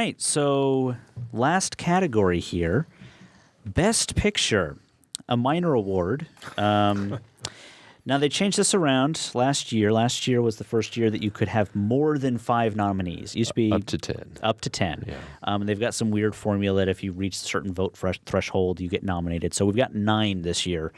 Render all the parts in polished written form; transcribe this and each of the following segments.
right, so last category here, Best Picture, a minor award. Now, they changed this around last year. Last year was the first year that you could have more than 5 nominees. It used to be up to 10. Up to 10. Yeah. And they've got some weird formula that if you reach a certain vote threshold, you get nominated. So we've got 9 this year.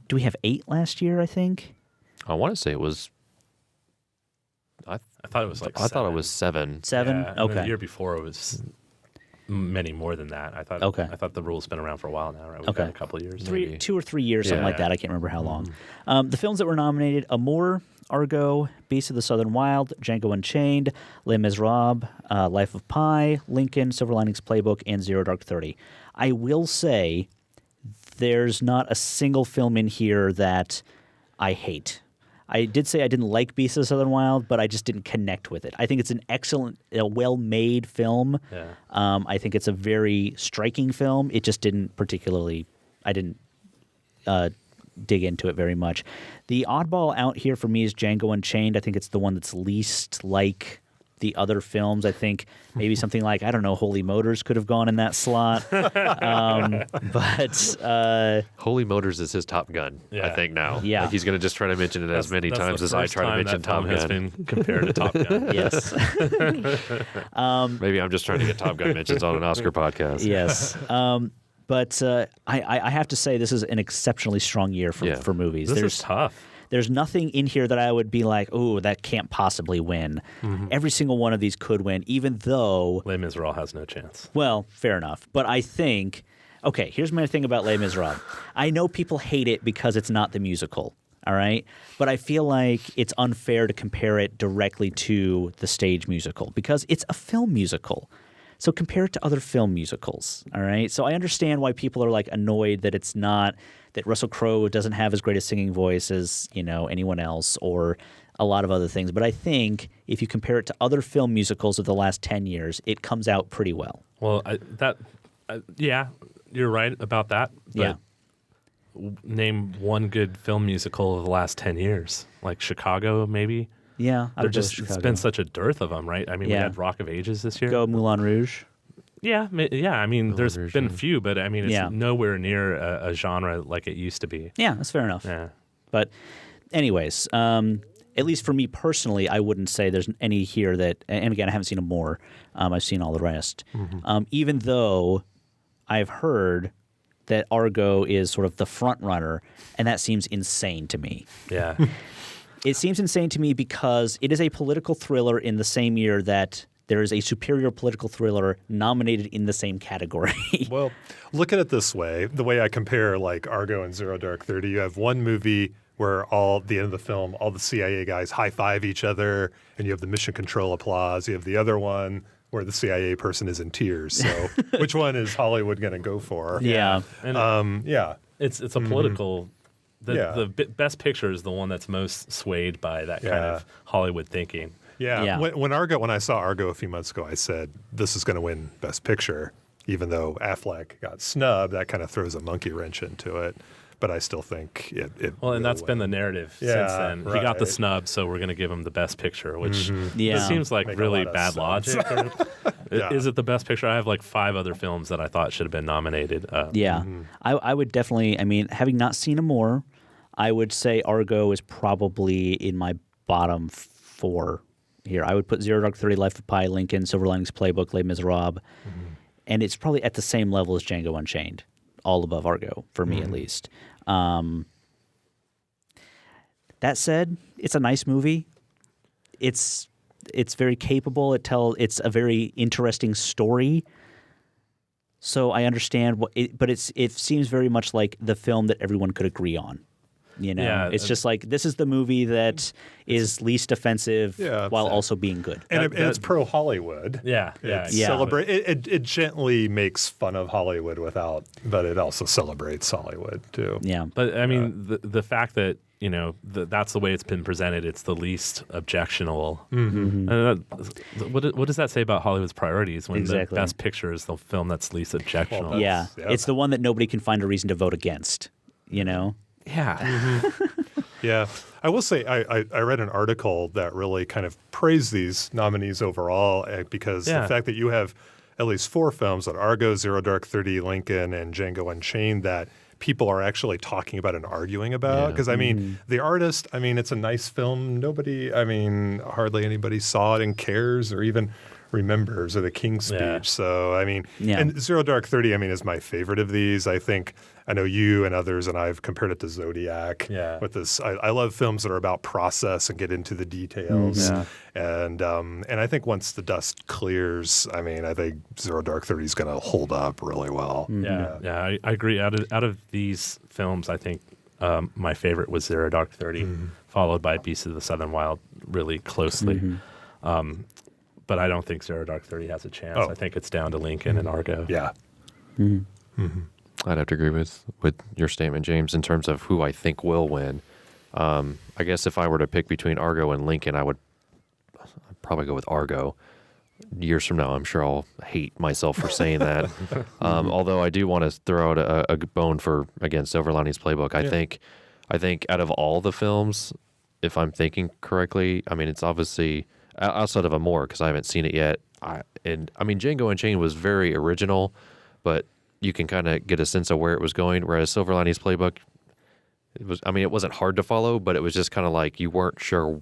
Do we have 8 last year, I think? I want to say it was... I thought it was like I thought it was 7. 7? Yeah, and Okay. the year before it was many more than that. I thought. Okay. I thought the rule's been around for a while now, right? We've got a couple of years. 2 or 3 years, something Yeah. like that. I can't remember how long. The films that were nominated: Amour, Argo, Beasts of the Southern Wild, Django Unchained, Les Miserables, Life of Pi, Lincoln, Silver Linings Playbook, and Zero Dark 30. I will say there's not a single film in here that I hate. I did say I didn't like Beasts of the Southern Wild, but I just didn't connect with it. I think it's an excellent, well-made film. Yeah. I think it's a very striking film. It just didn't particularly, I didn't dig into it very much. The oddball out here for me is Django Unchained. I think it's the one that's least like the other films. I think maybe something like, I don't know, Holy Motors could have gone in that slot. But Holy Motors is his Top Gun, I think now. Yeah. Like he's going to just try to mention it as many That's times the as I first try to time mention that Top film has Gun. been compared to Top Gun. yes. Maybe I'm just trying to get Top Gun mentions on an Oscar podcast. Yes. But I have to say this is an exceptionally strong year for movies. This is tough. There's nothing in here that I would be like, oh, that can't possibly win. Every single one of these could win, even though... Les Miserables has no chance. Well, fair enough. But I think... Okay, here's my thing about Les Miserables. I know people hate it because it's not the musical, all right? But I feel like it's unfair to compare it directly to the stage musical because it's a film musical. So compare it to other film musicals, all right? So I understand why people are like annoyed that it's not... that Russell Crowe doesn't have as great a singing voice as, anyone else or a lot of other things. But I think if you compare it to other film musicals of the last 10 years, it comes out pretty well. Well, yeah, you're right about that. But name one good film musical of the last 10 years, like Chicago, maybe. Yeah, It's been such a dearth of them, right? I mean, we had Rock of Ages this year. Go Moulin Rouge. Yeah. I mean, there's been a few, but I mean, it's Yeah. nowhere near a genre like it used to be. Yeah, that's fair enough. Yeah. But anyways, at least for me personally, I wouldn't say there's any here that, and again, I haven't seen more. I've seen all the rest. Even though I've heard that Argo is sort of the front runner, and that seems insane to me. Yeah. It seems insane to me because it is a political thriller in the same year that there is a superior political thriller nominated in the same category. Well, look at it this way. The way I compare like Argo and Zero Dark 30, you have one movie where at the end of the film, all the CIA guys high-five each other, and you have the mission control applause. You have the other one where the CIA person is in tears. So which one is Hollywood going to go for? Yeah. And yeah. It's a political... The best picture is the one that's most swayed by that kind of Hollywood thinking. Yeah. When I saw Argo a few months ago, I said, this is going to win Best Picture, even though Affleck got snubbed. That kind of throws a monkey wrench into it. But I still think it Well, and that's win. been the narrative since then. He got the snub, so we're going to give him the Best Picture, which it seems like Make really a lot of bad sense. logic. Is it the Best Picture? I have like 5 other films that I thought should have been nominated. I would definitely, having not seen Amour, I would say Argo is probably in my bottom 4 here. I would put Zero Dark 30, Life of Pi, Lincoln, Silver Linings Playbook, Les Miserables, and it's probably at the same level as Django Unchained, all above Argo, for me at least. That said, it's a nice movie. It's very capable. It's a very interesting story. So I understand but it seems very much like the film that everyone could agree on. It's just like this is the movie that is least offensive while also being good. And it's pro Hollywood. Celebrate. It gently makes fun of Hollywood but it also celebrates Hollywood too. Yeah. But I mean, the fact that that's the way it's been presented. It's the least objectionable. What does that say about Hollywood's priorities when the Best Picture is the film that's least objectionable? Well, it's the one that nobody can find a reason to vote against. Yeah. Yeah. I will say I read an article that really kind of praised these nominees overall because the fact that you have at least 4 films, that Argo, Zero Dark 30, Lincoln, and Django Unchained, that people are actually talking about and arguing about. Because, I mean, The Artist, I mean, it's a nice film. Hardly anybody saw it and cares or even remembers, or The King's Speech. Yeah. So, I mean, and Zero Dark 30, I mean, is my favorite of these. I know you and others, and I've compared it to Zodiac with this. I love films that are about process and get into the details. And I think once the dust clears, I mean, I think Zero Dark 30 is going to hold up really well. I agree. Out of these films, I think my favorite was Zero Dark 30, followed by Beasts of the Southern Wild really closely. But I don't think Zero Dark 30 has a chance. I think it's down to Lincoln and Argo. Yeah. I'd have to agree with your statement, James, in terms of who I think will win. I guess if I were to pick between Argo and Lincoln, I'd probably go with Argo. Years from now, I'm sure I'll hate myself for saying that. Although I do want to throw out a bone for, again, Silver Linings Playbook. I think out of all the films, if I'm thinking correctly, I mean, it's obviously outside of Amour, because I haven't seen it yet. Django Unchained was very original, but you can kind of get a sense of where it was going. Whereas Silver Linings Playbook, it wasn't hard to follow, but it was just kind of like you weren't sure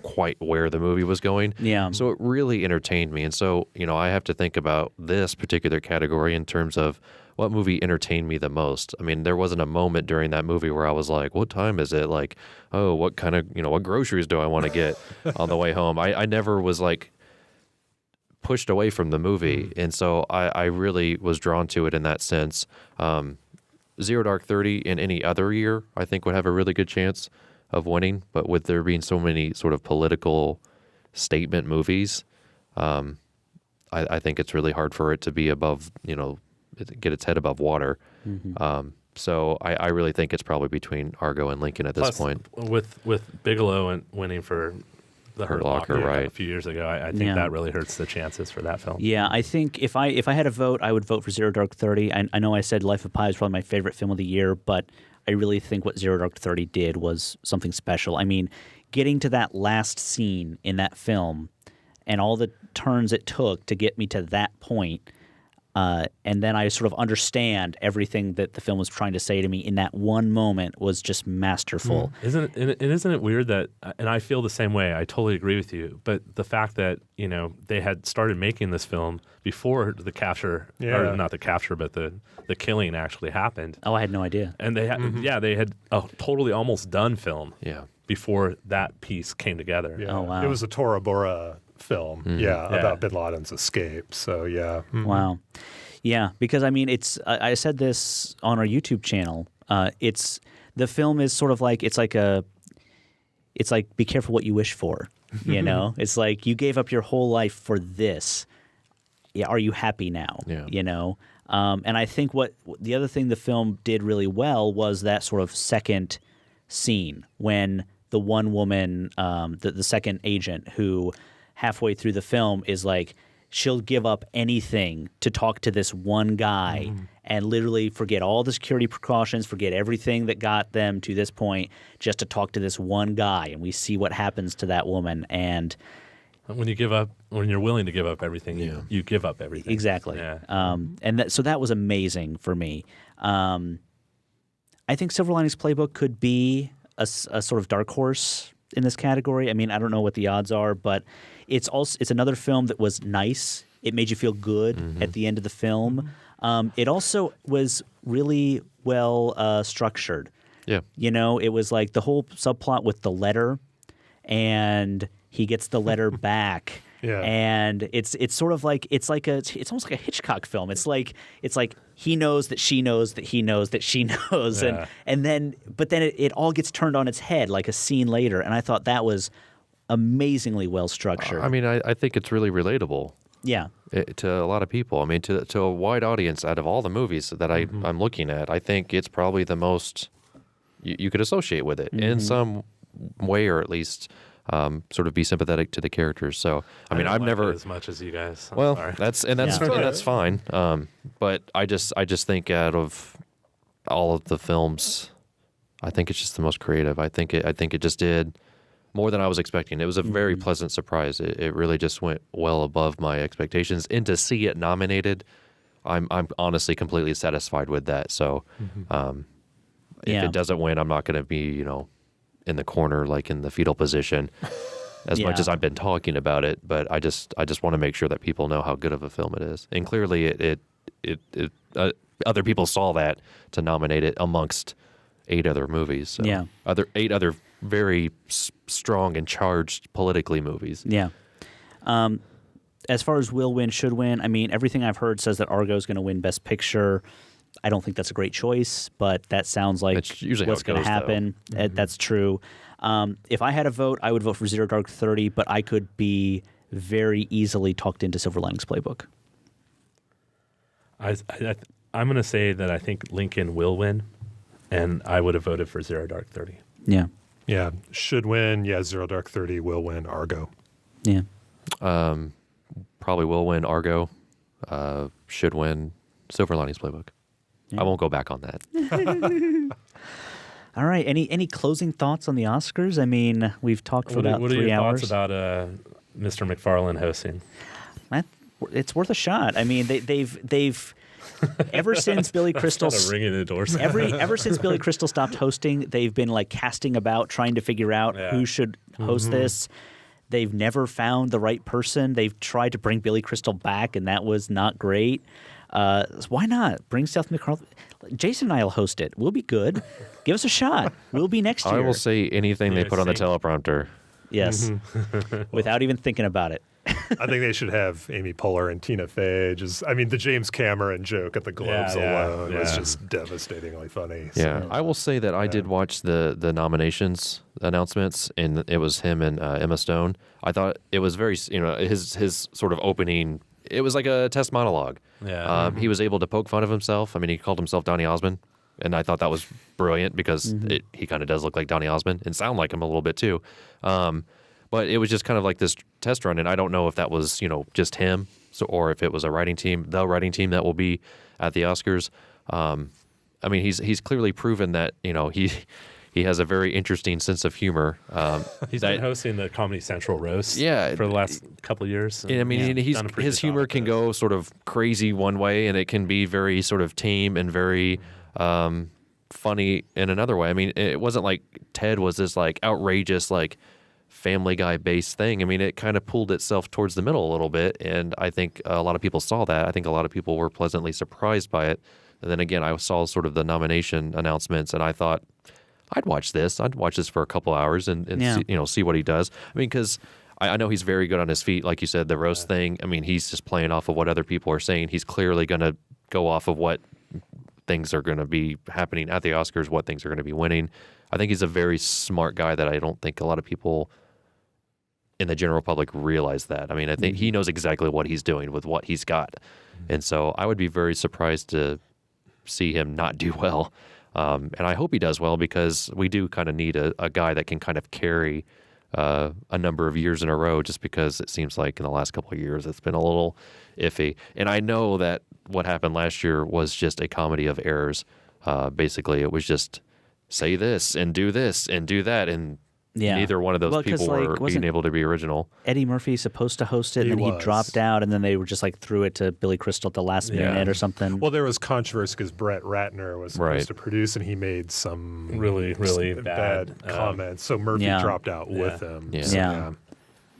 quite where the movie was going. Yeah. So it really entertained me. And so, I have to think about this particular category in terms of what movie entertained me the most. I mean, there wasn't a moment during that movie where I was like, what time is it? Like, oh, what kind of, what groceries do I want to get on the way home? I never was like pushed away from the movie. And so I really was drawn to it in that sense. Zero Dark 30 in any other year, I think would have a really good chance of winning. But with there being so many sort of political statement movies, I think it's really hard for it to be above, get its head above water. So I really think it's probably between Argo and Lincoln at this point. With Bigelow and winning for The Hurt Locker a few years ago, I think that really hurts the chances for that film. Yeah, I think if I had a vote, I would vote for Zero Dark 30. I know I said Life of Pi is probably my favorite film of the year, but I really think what Zero Dark 30 did was something special. I mean, getting to that last scene in that film and all the turns it took to get me to that point, and then I sort of understand everything that the film was trying to say to me in that one moment was just masterful. Isn't it weird that, and I feel the same way, I totally agree with you, but the fact that, they had started making this film before the capture, or not the capture, but the killing actually happened. Oh, I had no idea. And they had, they had a totally almost done film before that piece came together. Yeah. Oh, wow. It was a Tora Bora film, about Bin Laden's escape. So, Wow. Yeah, because it's I said this on our YouTube channel. The film is sort of like it's like be careful what you wish for. It's like you gave up your whole life for this. Yeah, are you happy now? Yeah. And I think what the other thing the film did really well was that sort of second scene when the one woman, the second agent who halfway through the film is like, she'll give up anything to talk to this one guy and literally forget all the security precautions, forget everything that got them to this point just to talk to this one guy. And we see what happens to that woman. And when you're willing to give up everything, you give up everything. Exactly. Yeah. So that was amazing for me. I think Silver Linings Playbook could be a sort of dark horse in this category. I mean, I don't know what the odds are, but it's another film that was nice. It made you feel good at the end of the film. It also was really well structured. Yeah. It was like the whole subplot with the letter, and he gets the letter back. Yeah. And it's sort of like it's almost like a Hitchcock film. It's like he knows that she knows that he knows that she knows, and then it all gets turned on its head like a scene later. And I thought that was amazingly well structured. I think it's really relatable. Yeah. To a lot of people. I mean, to a wide audience out of all the movies that I'm looking at, I think it's probably the most you could associate with it in some way, or at least sort of be sympathetic to the characters. So, I've never as much as you guys. Sorry. That's fine. But I just think out of all of the films, I think it's just the most creative. I think it just did more than I was expecting. It was a very pleasant surprise. It really just went well above my expectations. And to see it nominated, I'm honestly completely satisfied with that. So if it doesn't win, I'm not going to be, in the corner, like in the fetal position as much as I've been talking about it. But I just want to make sure that people know how good of a film it is. And clearly it other people saw that to nominate it amongst 8 other movies. So 8 other very strong and charged politically movies. Yeah. As far as will win, should win, I mean, everything I've heard says that Argo is going to win Best Picture. I don't think that's a great choice, but that sounds like what's going to happen. That's true. If I had a vote, I would vote for Zero Dark 30, but I could be very easily talked into Silver Linings Playbook. I'm going to say that I think Lincoln will win, and I would have voted for Zero Dark 30. Yeah. Yeah. Should win. Yeah. Zero Dark 30 will win. Argo. Yeah. Probably will win Argo. Should win Silver Linings Playbook. Yeah. I won't go back on that. All right. Any closing thoughts on the Oscars? I mean, we've talked for about 3 hours. What are your thoughts about Mr. McFarlane hosting? It's worth a shot. I mean, they've ever since Billy Crystal ringing the doors. ever since Billy Crystal stopped hosting, they've been like casting about, trying to figure out who should host this. They've never found the right person. They've tried to bring Billy Crystal back, and that was not great. Why not bring Seth MacFarlane? Jason and I will host it. We'll be good. Give us a shot. We'll be next year. I will say anything they put on the teleprompter. Yes, without even thinking about it. I think they should have Amy Poehler and Tina Fey. The James Cameron joke at the Globes alone was just devastatingly funny. Yeah, So, I will say that I did watch the nominations announcements, and it was him and Emma Stone. I thought it was very, his sort of opening. It was like a test monologue. Yeah, he was able to poke fun of himself. I mean, he called himself Donny Osmond, and I thought that was brilliant because he kind of does look like Donny Osmond and sound like him a little bit too. But it was just kind of like this test run, and I don't know if that was, just him, or if it was the writing team that will be at the Oscars. I mean, he's clearly proven that he has a very interesting sense of humor. He's been hosting the Comedy Central roast, for the last couple of years. And I mean, his humor can go sort of crazy one way, and it can be very sort of tame and very funny in another way. I mean, it wasn't like Ted was this like outrageous like Family Guy based thing. I mean, it kind of pulled itself towards the middle a little bit, and I think a lot of people saw that. I think a lot of people were pleasantly surprised by it. And then again, I saw sort of the nomination announcements, and I thought, I'd watch this. I'd watch this for a couple hours and see what he does. I mean, because I know he's very good on his feet, like you said, the roast thing. I mean, he's just playing off of what other people are saying. He's clearly going to go off of what things are going to be happening at the Oscars, what things are going to be winning. I think he's a very smart guy that I don't think a lot of people in the general public realize that. I mean, I think he knows exactly what he's doing with what he's got. And so I would be very surprised to see him not do well. And I hope he does well, because we do kind of need a guy that can kind of carry a number of years in a row, just because it seems like in the last couple of years it's been a little iffy. And I know that what happened last year was just a comedy of errors. Basically, it was just say this and do that, and neither one of those people were being able to be original. Eddie Murphy supposed to host it, and then he dropped out, and then they were just like threw it to Billy Crystal at the last minute or something. Well, there was controversy because Brett Ratner was supposed to produce, and he made some really bad comments. So Murphy dropped out with him. Yeah.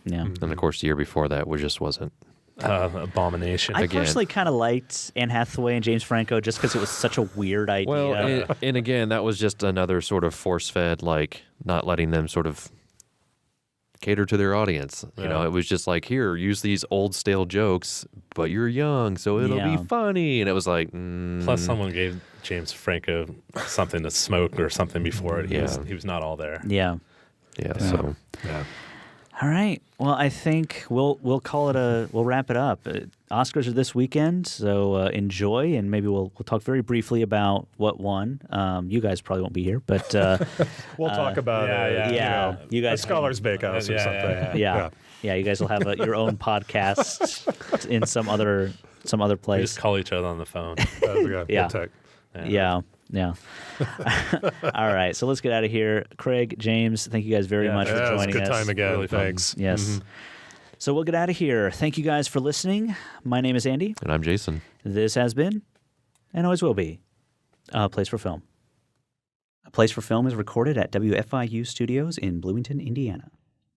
And of course, the year before that just wasn't. Abomination. I personally kind of liked Anne Hathaway and James Franco just because it was such a weird idea. Well, and again, that was just another sort of force-fed, like not letting them sort of cater to their audience. You know, it was just like, here, use these old stale jokes, but you're young, so it'll be funny. And it was like, Plus, someone gave James Franco something to smoke or something before it. He was not all there. Yeah. So. All right. Well, I think we'll call it we'll wrap it up. Oscars are this weekend, so enjoy, and maybe we'll talk very briefly about what won. You guys probably won't be here, but we'll talk about you guys a Scholars Bakehouse or something. Yeah. You guys will have your own podcast in some other place. We just call each other on the phone. Good tech. Yeah. Yeah. All right. So let's get out of here. Craig, James, thank you guys very much for it was a joining good us. time again. Really fun. Thanks. Yes. So we'll get out of here. Thank you guys for listening. My name is Andy. And I'm Jason. This has been, and always will be, A Place for Film. A Place for Film is recorded at WFIU Studios in Bloomington, Indiana.